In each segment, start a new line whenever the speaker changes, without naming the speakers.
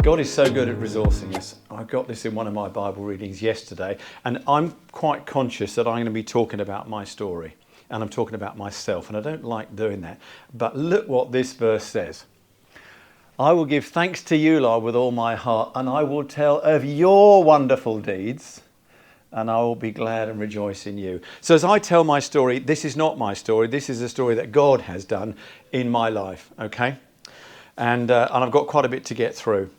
God is so good at resourcing us. I got this in one of my Bible readings yesterday, and I'm quite conscious that I'm going to be talking about my story, and I'm talking about myself, and I don't like doing that. But look what this verse says. I will give thanks to you, Lord, with all my heart, and I will tell of your wonderful deeds, and I will be glad and rejoice in you. So as I tell my story, this is not my story. This is a story that God has done in my life, okay? And I've got quite a bit to get through.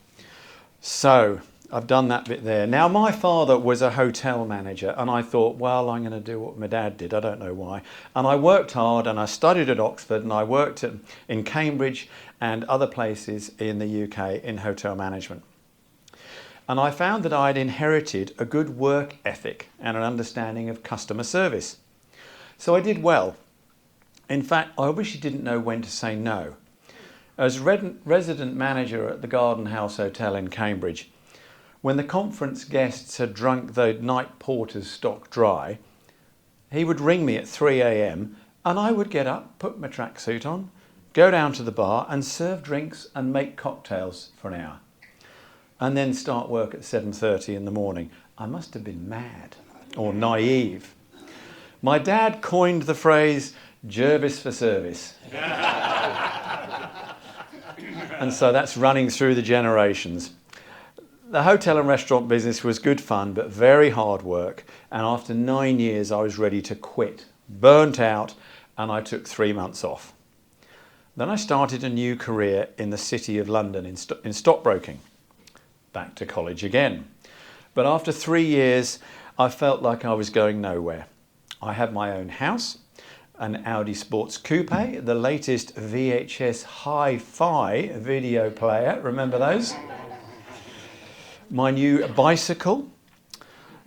So I've done that bit there. Now, my father was a hotel manager, and I thought, well, I'm going to do what my dad did. I don't know why. And I worked hard, and I studied at Oxford, and I worked in Cambridge and other places in the UK in hotel management. And I found that I'd inherited a good work ethic and an understanding of customer service. So I did well. In fact, I wish you didn't know when to say no. As resident manager at the Garden House Hotel in Cambridge, when the conference guests had drunk the night porter's stock dry, he would ring me at 3 a.m. and I would get up, put my tracksuit on, go down to the bar and serve drinks and make cocktails for an hour. And then start work at 7:30 in the morning. I must have been mad or naive. My dad coined the phrase, Jervis for service. And so that's running through the generations. The hotel and restaurant business was good fun, but very hard work. And after 9 years, I was ready to quit, burnt out, and I took 3 months off. Then I started a new career in the City of London in stockbroking. Back to college again. But after 3 years, I felt like I was going nowhere. I had my own house, an Audi Sports Coupe, the latest VHS Hi-Fi video player, remember those? My new bicycle,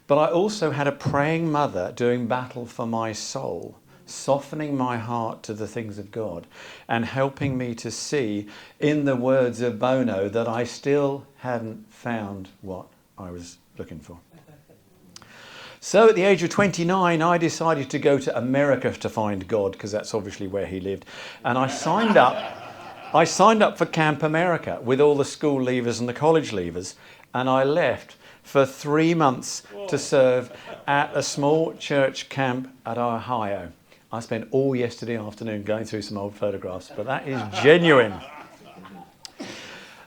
but I also had a praying mother doing battle for my soul, softening my heart to the things of God and helping me to see, in the words of Bono, that I still hadn't found what I was looking for. So at the age of 29, I decided to go to America to find God, because that's obviously where he lived. And I signed up for Camp America with all the school leavers and the college leavers. And I left for 3 months to serve at a small church camp at Ohio. I spent all yesterday afternoon going through some old photographs, but that is genuine.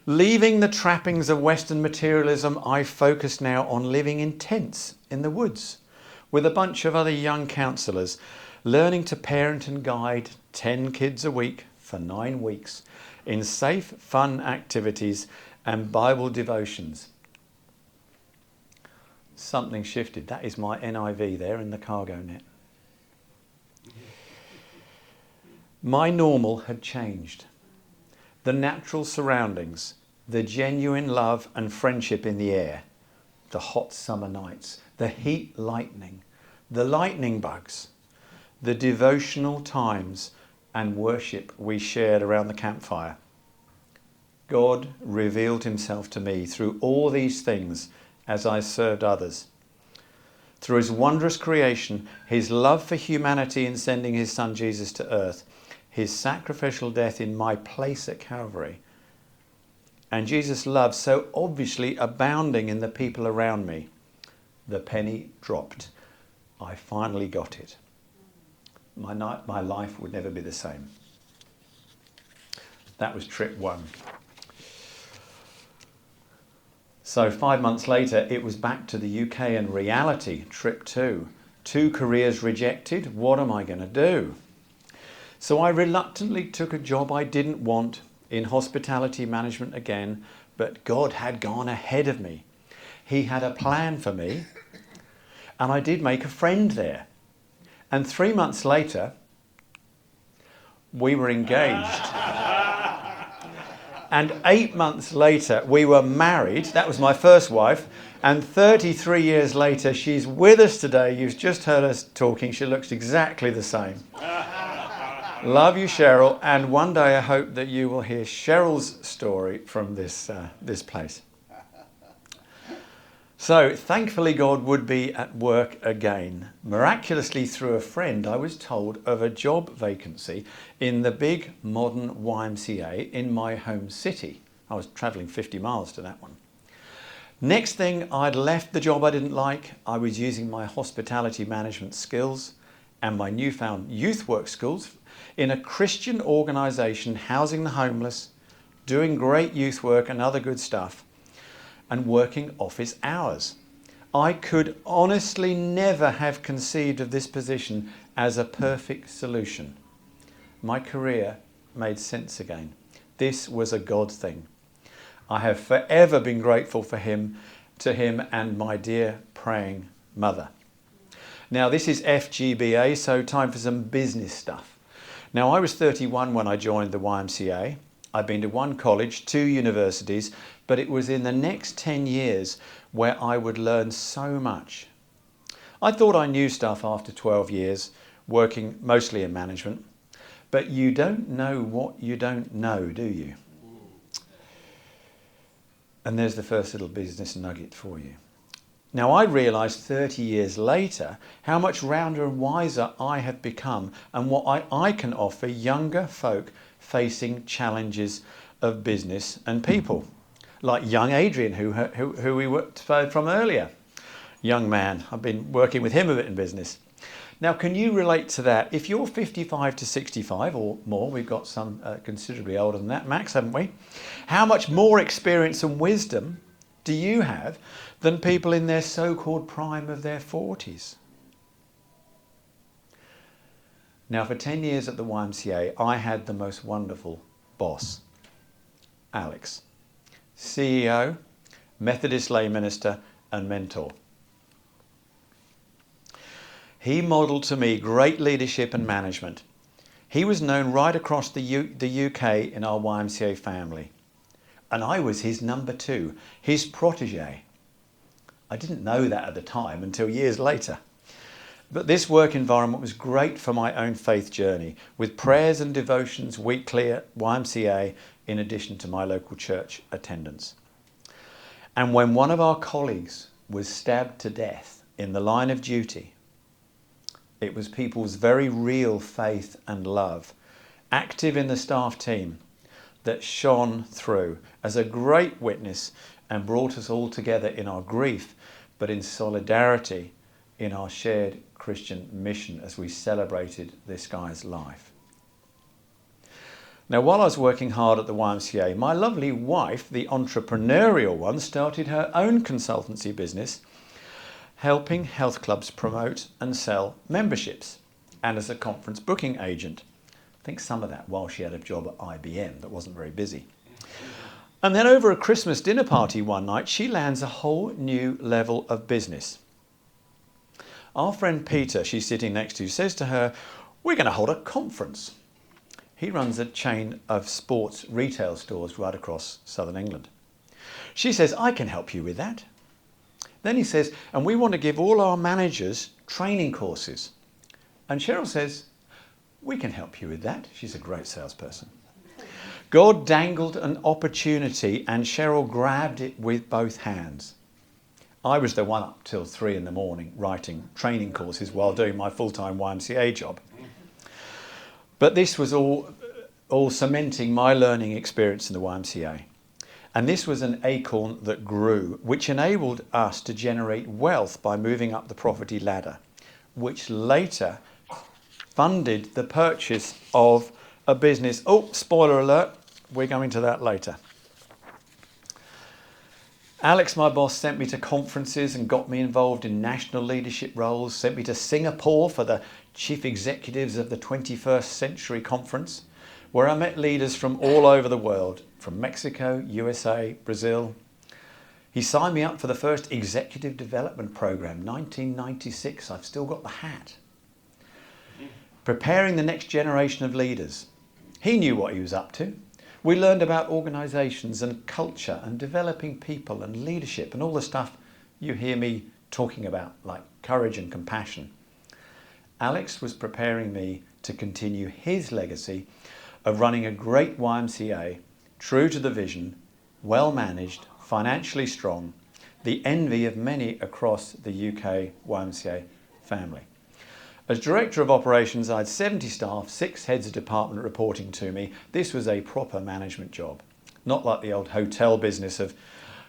Leaving the trappings of Western materialism, I focus now on living in tents in the woods with a bunch of other young counsellors, learning to parent and guide 10 kids a week for 9 weeks in safe, fun activities and Bible devotions. Something shifted. That is my NIV there in the cargo net. My normal had changed. The natural surroundings, the genuine love and friendship in the air, the hot summer nights, the heat lightning, the lightning bugs, the devotional times and worship we shared around the campfire. God revealed himself to me through all these things as I served others. Through his wondrous creation, his love for humanity in sending his son Jesus to earth, his sacrificial death in my place at Calvary, and Jesus' love so obviously abounding in the people around me, the penny dropped. I finally got it. My life would never be the same. That was trip 1. So 5 months later, it was back to the UK and reality, trip 2. 2 careers rejected. What am I going to do? So I reluctantly took a job I didn't want in hospitality management again, but God had gone ahead of me. He had a plan for me, and I did make a friend there. And 3 months later, we were engaged. And 8 months later, we were married. That was my first wife. And 33 years later, she's with us today. You've just heard us talking. She looks exactly the same. Love you, Cheryl, and one day I hope that you will hear Cheryl's story from this place. So, thankfully, God would be at work again. Miraculously, through a friend, I was told of a job vacancy in the big modern YMCA in my home city, I was travelling 50 miles to that one. Next thing, I'd left the job I didn't like. I was using my hospitality management skills and my newfound youth work skills in a Christian organisation housing the homeless, doing great youth work and other good stuff, and working office hours. I could honestly never have conceived of this position as a perfect solution. My career made sense again. This was a God thing. I have forever been grateful to him and my dear praying mother. Now this is FGBA, so time for some business stuff. Now I was 31 when I joined the YMCA. I'd been to one college, 2 universities, but it was in the next 10 years where I would learn so much. I thought I knew stuff after 12 years, working mostly in management, but you don't know what you don't know, do you? And there's the first little business nugget for you. Now I realised 30 years later how much rounder and wiser I have become and what I can offer younger folk facing challenges of business and people. Like young Adrian, who we worked from earlier. Young man, I've been working with him a bit in business. Now, can you relate to that? If you're 55 to 65 or more, we've got some considerably older than that, Max, haven't we? How much more experience and wisdom do you have than people in their so-called prime of their 40s? Now, for 10 years at the YMCA, I had the most wonderful boss, Alex, CEO, Methodist lay minister and mentor. He modelled to me great leadership and management. He was known right across the UK in our YMCA family. And I was his number 2, his protégé. I didn't know that at the time until years later. But this work environment was great for my own faith journey, with prayers and devotions weekly at YMCA in addition to my local church attendance. And when one of our colleagues was stabbed to death in the line of duty, it was people's very real faith and love, active in the staff team, that shone through as a great witness and brought us all together in our grief, but in solidarity in our shared Christian mission as we celebrated this guy's life. Now, while I was working hard at the YMCA, my lovely wife, the entrepreneurial one, started her own consultancy business, helping health clubs promote and sell memberships, and as a conference booking agent. I think some of that while she had a job at IBM that wasn't very busy. And then over a Christmas dinner party one night, she lands a whole new level of business. Our friend Peter, she's sitting next to, says to her, "We're going to hold a conference." He runs a chain of sports retail stores right across southern England. She says, "I can help you with that." Then he says, "And we want to give all our managers training courses." And Cheryl says, "We can help you with that." She's a great salesperson. God dangled an opportunity and Cheryl grabbed it with both hands. I was the one up till 3 in the morning writing training courses while doing my full-time YMCA job. But this was all cementing my learning experience in the YMCA. And this was an acorn that grew, which enabled us to generate wealth by moving up the property ladder, which later funded the purchase of a business. Oh, spoiler alert, we're going to that later. Alex, my boss, sent me to conferences and got me involved in national leadership roles, sent me to Singapore for the Chief Executives of the 21st Century Conference, where I met leaders from all over the world, from Mexico, USA, Brazil. He signed me up for the first Executive Development Program, 1996. I've still got the hat. Preparing the next generation of leaders. He knew what he was up to. We learned about organisations and culture and developing people and leadership and all the stuff you hear me talking about, like courage and compassion. Alex was preparing me to continue his legacy of running a great YMCA, true to the vision, well managed, financially strong, the envy of many across the UK YMCA family. As Director of Operations, I had 70 staff, 6 heads of department reporting to me. This was a proper management job. not like the old hotel business of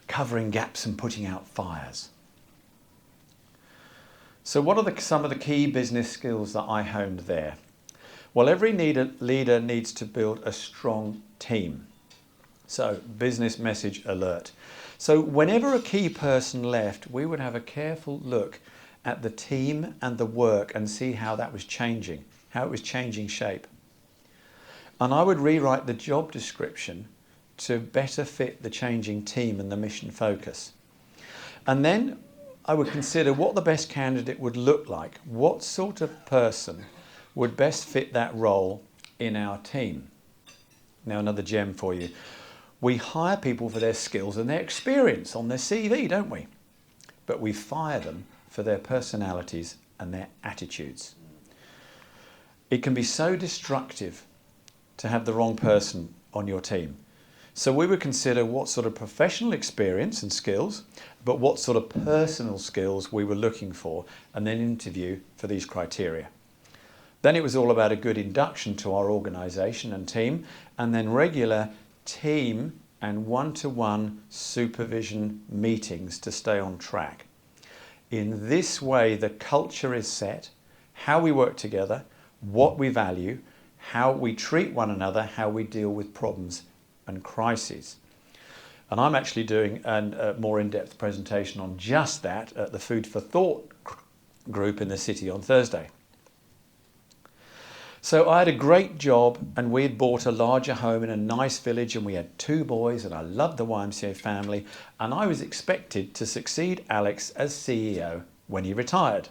covering gaps and putting out fires. So what are some of the key business skills that I honed there? Well, every leader needs to build a strong team. So business message alert. So whenever a key person left, we would have a careful look at the team and the work and see how that was changing, how it was changing shape. And I would rewrite the job description to better fit the changing team and the mission focus. And then I would consider what the best candidate would look like. What sort of person would best fit that role in our team? Now, another gem for you. We hire people for their skills and their experience on their CV, don't we? But we fire them for their personalities and their attitudes. It can be so destructive to have the wrong person on your team. So we would consider what sort of professional experience and skills, but what sort of personal skills we were looking for, and then interview for these criteria. Then it was all about a good induction to our organisation and team, and then regular team and one-to-one supervision meetings to stay on track. In this way, the culture is set, how we work together, what we value, how we treat one another, how we deal with problems and crises. And I'm actually doing a more in-depth presentation on just that at the Food for Thought group in the city on Thursday. So I had a great job, and we had bought a larger home in a nice village, and we had 2 boys, and I loved the YMCA family, and I was expected to succeed Alex as CEO when he retired.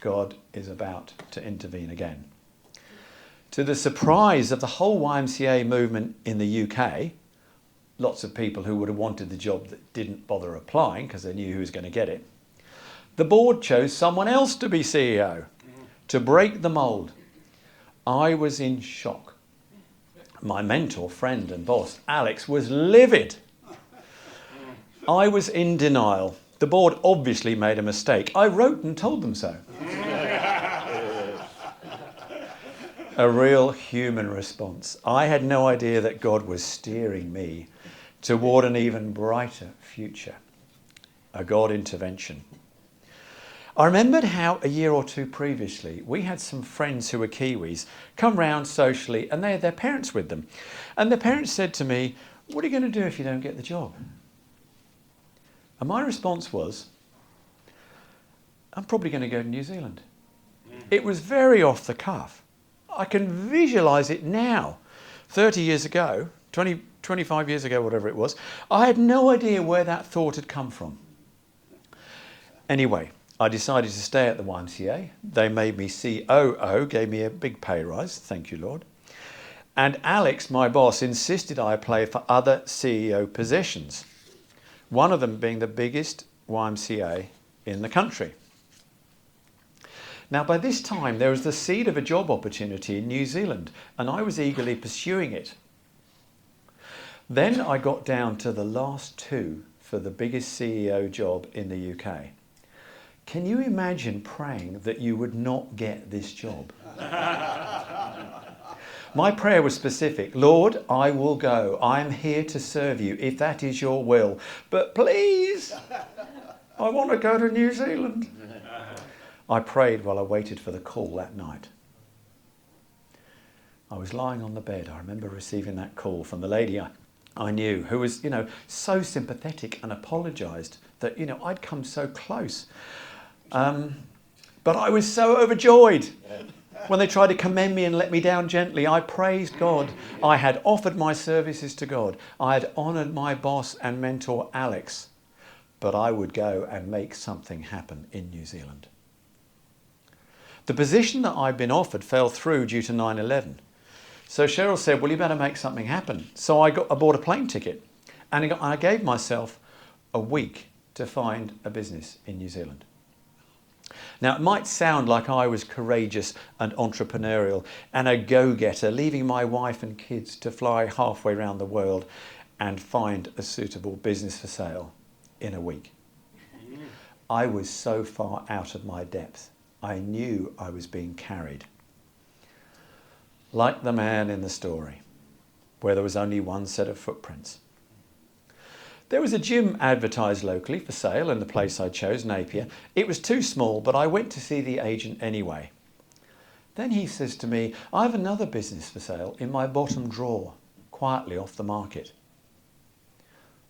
God is about to intervene again. To the surprise of the whole YMCA movement in the UK, lots of people who would have wanted the job that didn't bother applying because they knew who was going to get it, the board chose someone else to be CEO, to break the mould. I was in shock. My mentor, friend and boss, Alex, was livid. I was in denial. The board obviously made a mistake. I wrote and told them so. A real human response. I had no idea that God was steering me toward an even brighter future. A God intervention. I remembered how a year or 2 previously we had some friends who were Kiwis come round socially, and they had their parents with them. And the parents said to me, "What are you going to do if you don't get the job?" And my response was, "I'm probably going to go to New Zealand." It was very off the cuff. I can visualise it now. 30 years ago, 25 years ago, whatever it was, I had no idea where that thought had come from. Anyway, I decided to stay at the YMCA. They made me COO, gave me a big pay rise, thank you, Lord. And Alex, my boss, insisted I apply for other CEO positions, one of them being the biggest YMCA in the country. Now, by this time, there was the seed of a job opportunity in New Zealand, and I was eagerly pursuing it. Then I got down to the last 2 for the biggest CEO job in the UK. Can you imagine praying that you would not get this job? My prayer was specific. Lord, I will go. I am here to serve you if that is your will. But please, I want to go to New Zealand. I prayed while I waited for the call that night. I was lying on the bed. I remember receiving that call from the lady I knew, who was, so sympathetic and apologised that, I'd come so close. But I was so overjoyed. When they tried to commend me and let me down gently, I praised God. I had offered my services to God. I had honoured my boss and mentor, Alex. But I would go and make something happen in New Zealand. The position that I'd been offered fell through due to 9/11. So Cheryl said, well, you better make something happen. So I bought a plane ticket, and I gave myself a week to find a business in New Zealand. Now, it might sound like I was courageous and entrepreneurial and a go-getter, leaving my wife and kids to fly halfway around the world and find a suitable business for sale in a week. I was so far out of my depth. I knew I was being carried. Like the man in the story. where there was only one set of footprints. There was a gym advertised locally for sale in the place I chose, Napier. It was too small, but I went to see the agent anyway. Then he says to me, I have another business for sale in my bottom drawer, quietly off the market.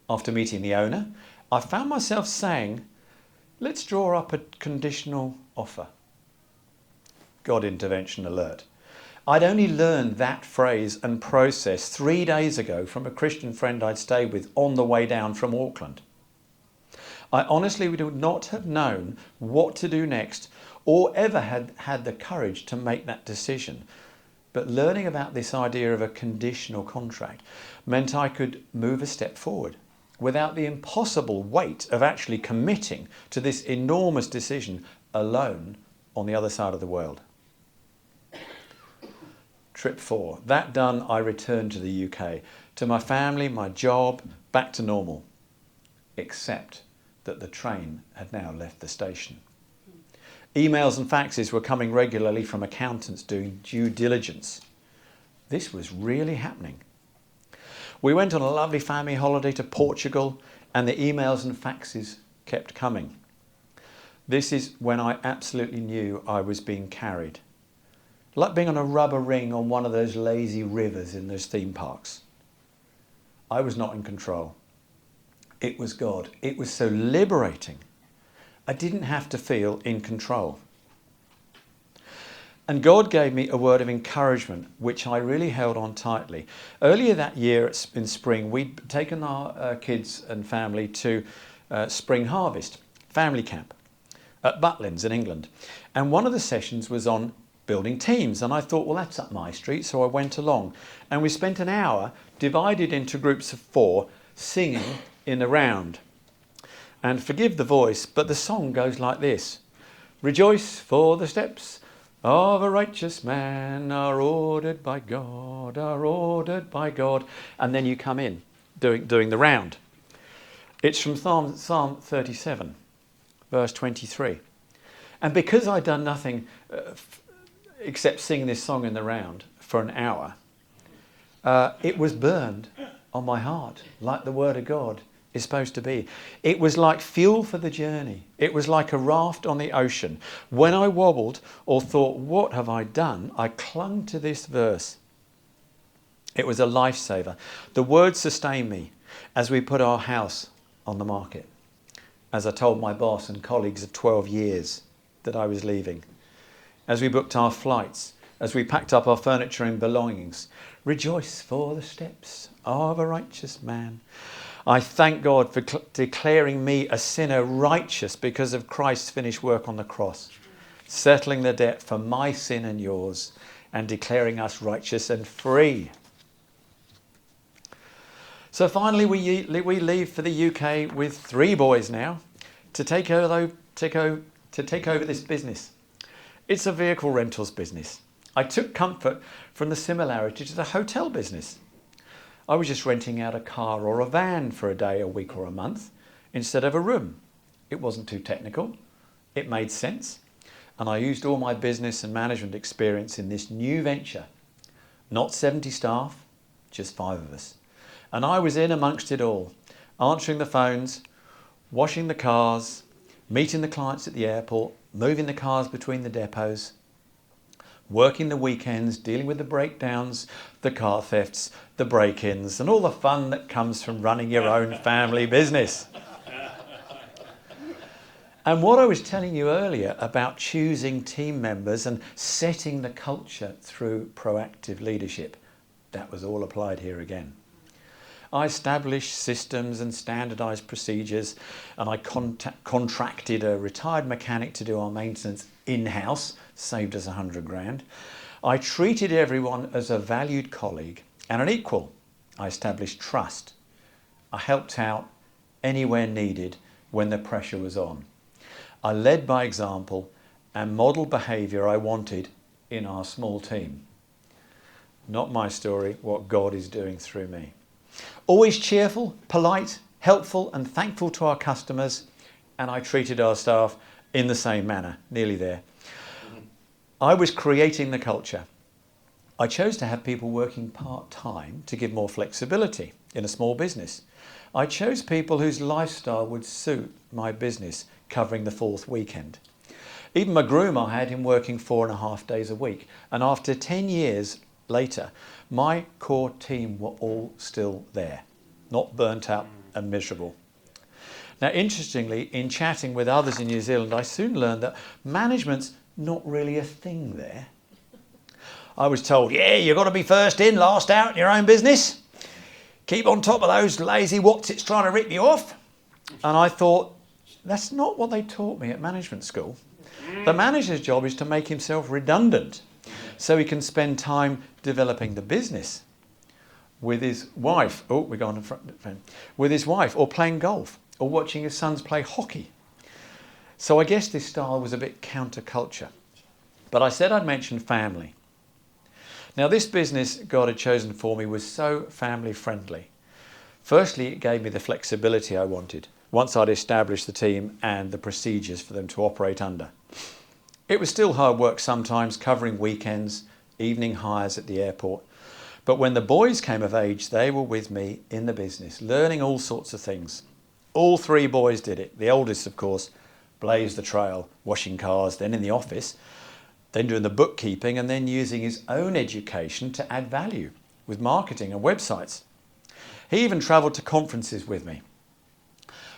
After meeting the owner, I found myself saying, let's draw up a conditional offer. God intervention alert. I'd only learned that phrase and process 3 days ago from a Christian friend I'd stayed with on the way down from Auckland. I honestly would not have known what to do next or ever had the courage to make that decision. But learning about this idea of a conditional contract meant I could move a step forward without the impossible weight of actually committing to this enormous decision alone on the other side of the world. Trip 4. That done, I returned to the UK, to my family, my job, back to normal. Except that the train had now left the station. Emails and faxes were coming regularly from accountants doing due diligence. This was really happening. We went on a lovely family holiday to Portugal, and the emails and faxes kept coming. This is when I absolutely knew I was being carried. Like being on a rubber ring on one of those lazy rivers in those theme parks. I was not in control. It was God. It was so liberating. I didn't have to feel in control. And God gave me a word of encouragement, which I really held on tightly. Earlier that year in spring, we'd taken our kids and family to Spring Harvest family camp at Butlins in England. And one of the sessions was on building teams, and I thought, well, that's up my street, so I went along, and we spent an hour divided into groups of 4 singing in a round. And forgive the voice, but the song goes like this: rejoice, for the steps of a righteous man are ordered by God, are ordered by God. And then you come in doing the round. It's from Psalm 37 verse 23. And because I'd done nothing except sing this song in the round for an hour, it was burned on my heart like the word of God is supposed to be. It was like fuel for the journey. It was like a raft on the ocean. When I wobbled or thought, what have I done? I clung to this verse. It was a lifesaver. The words sustained me as we put our house on the market. As I told my boss and colleagues of 12 years that I was leaving. As we booked our flights, as we packed up our furniture and belongings. Rejoice, for the steps of a righteous man. I thank God for declaring me a sinner righteous because of Christ's finished work on the cross, settling the debt for my sin and yours, and declaring us righteous and free. So finally we leave for the UK with 3 boys now to take over this business. It's a vehicle rentals business. I took comfort from the similarity to the hotel business. I was just renting out a car or a van for a day, a week or a month instead of a room. It wasn't too technical. It made sense. And I used all my business and management experience in this new venture. Not 70 staff, just 5 of us. And I was in amongst it all, answering the phones, washing the cars, meeting the clients at the airport, moving the cars between the depots, working the weekends, dealing with the breakdowns, the car thefts, the break-ins, and all the fun that comes from running your own family business. And what I was telling you earlier about choosing team members and setting the culture through proactive leadership, that was all applied here again. I established systems and standardised procedures, and I contracted a retired mechanic to do our maintenance in-house, saved us $100,000. I treated everyone as a valued colleague and an equal. I established trust. I helped out anywhere needed when the pressure was on. I led by example and modelled behaviour I wanted in our small team. Not my story, what God is doing through me. Always cheerful, polite, helpful and thankful to our customers, and I treated our staff in the same manner, nearly there. I was creating the culture. I chose to have people working part-time to give more flexibility in a small business. I chose people whose lifestyle would suit my business, covering the fourth weekend. Even my groom, I had him working 4.5 days a week. And after 10 years later, my core team were all still there, not burnt out and miserable. Now, interestingly, in chatting with others in New Zealand, I soon learned that management's not really a thing there. I was told, yeah, you've got to be first in, last out in your own business. Keep on top of those lazy whatsits trying to rip you off. And I thought, that's not what they taught me at management school. The manager's job is to make himself redundant so he can spend time developing the business with his wife. Oh, we're going in front. With his wife, or playing golf, or watching his sons play hockey. So I guess this style was a bit counterculture. But I said I'd mention family. Now, this business God had chosen for me was so family friendly. Firstly, it gave me the flexibility I wanted once I'd established the team and the procedures for them to operate under. It was still hard work sometimes, covering weekends, evening hires at the airport. But when the boys came of age, they were with me in the business, learning all sorts of things. All 3 boys did it. The oldest, of course, blazed the trail, washing cars, then in the office, then doing the bookkeeping, and then using his own education to add value with marketing and websites. He even travelled to conferences with me.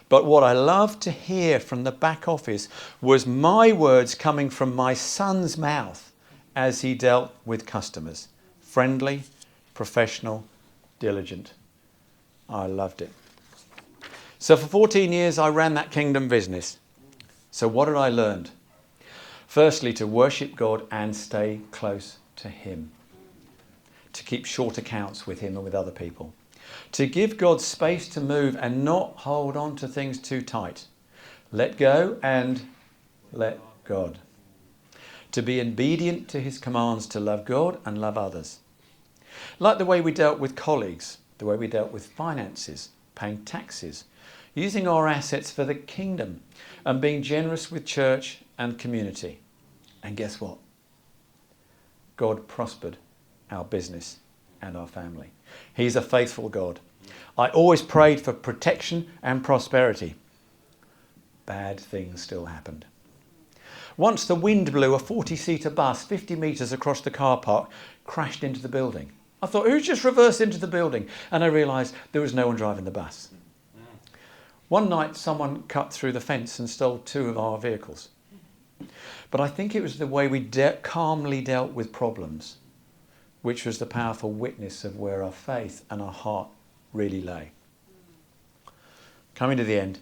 But what I loved to hear from the back office was my words coming from my son's mouth as he dealt with customers. Friendly, professional, diligent. I loved it. So for 14 years, I ran that kingdom business. So what had I learned? Firstly, to worship God and stay close to him. To keep short accounts with him and with other people. To give God space to move and not hold on to things too tight. Let go and let God. To be obedient to his commands to love God and love others. Like the way we dealt with colleagues, the way we dealt with finances, paying taxes, using our assets for the kingdom, and being generous with church and community. And guess what? God prospered our business and our family. He's a faithful God. I always prayed for protection and prosperity. Bad things still happened. Once the wind blew, a 40-seater bus 50 metres across the car park crashed into the building. I thought, who's just reversed into the building? And I realised there was no one driving the bus. One night, someone cut through the fence and stole 2 of our vehicles. But I think it was the way we calmly dealt with problems, which was the powerful witness of where our faith and our heart really lay. Coming to the end.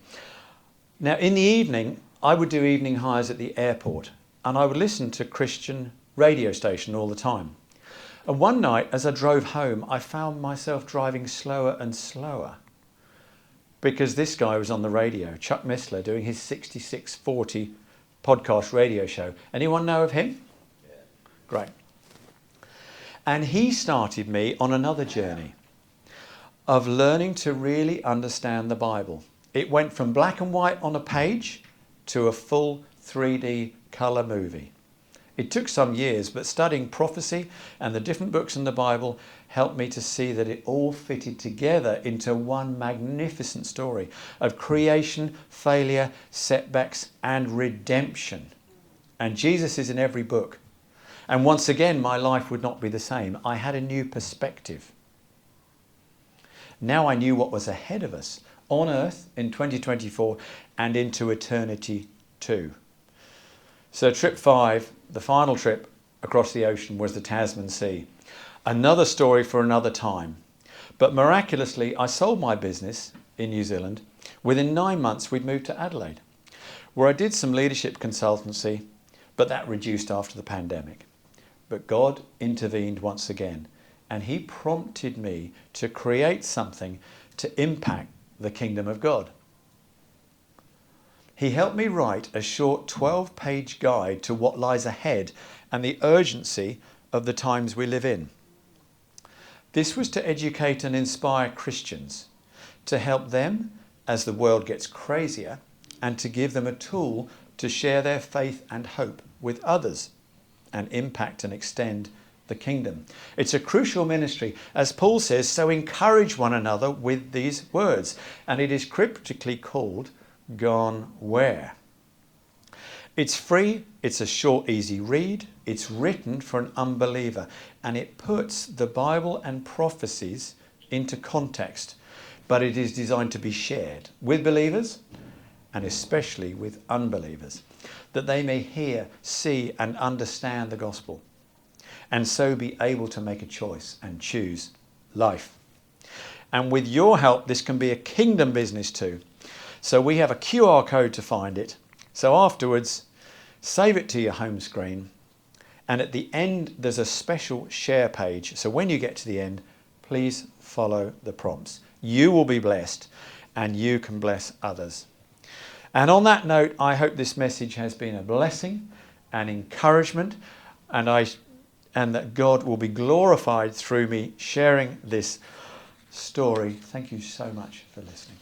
Now, in the evening, I would do evening hires at the airport, and I would listen to Christian radio station all the time. And one night, as I drove home, I found myself driving slower and slower, because this guy was on the radio, Chuck Missler, doing his 6640 podcast radio show. Anyone know of him? Yeah. Great. And he started me on another journey of learning to really understand the Bible. It went from black and white on a page to a full 3D colour movie. It took some years, but studying prophecy and the different books in the Bible helped me to see that it all fitted together into one magnificent story of creation, failure, setbacks, and redemption. And Jesus is in every book. And once again, my life would not be the same. I had a new perspective. Now I knew what was ahead of us on earth in 2024 and into eternity too. So trip 5, the final trip across the ocean, was the Tasman Sea. Another story for another time. But miraculously, I sold my business in New Zealand. Within 9 months, we'd moved to Adelaide, where I did some leadership consultancy, but that reduced after the pandemic. But God intervened once again, and he prompted me to create something to impact the kingdom of God. He helped me write a short 12-page guide to what lies ahead and the urgency of the times we live in. This was to educate and inspire Christians, to help them as the world gets crazier, and to give them a tool to share their faith and hope with others and impact and extend the kingdom. It's a crucial ministry. As Paul says, so encourage one another with these words. And it is cryptically called Gone Where. It's free, it's a short, easy read, it's written for an unbeliever, and it puts the Bible and prophecies into context. But it is designed to be shared with believers and especially with unbelievers, that they may hear, see and understand the gospel, and so be able to make a choice and choose life. And with your help, this can be a kingdom business too. So we have a QR code to find it. So afterwards, save it to your home screen. And at the end, there's a special share page. So when you get to the end, please follow the prompts. You will be blessed and you can bless others. And on that note, I hope this message has been a blessing and encouragement, and that God will be glorified through me sharing this story. Thank you so much for listening.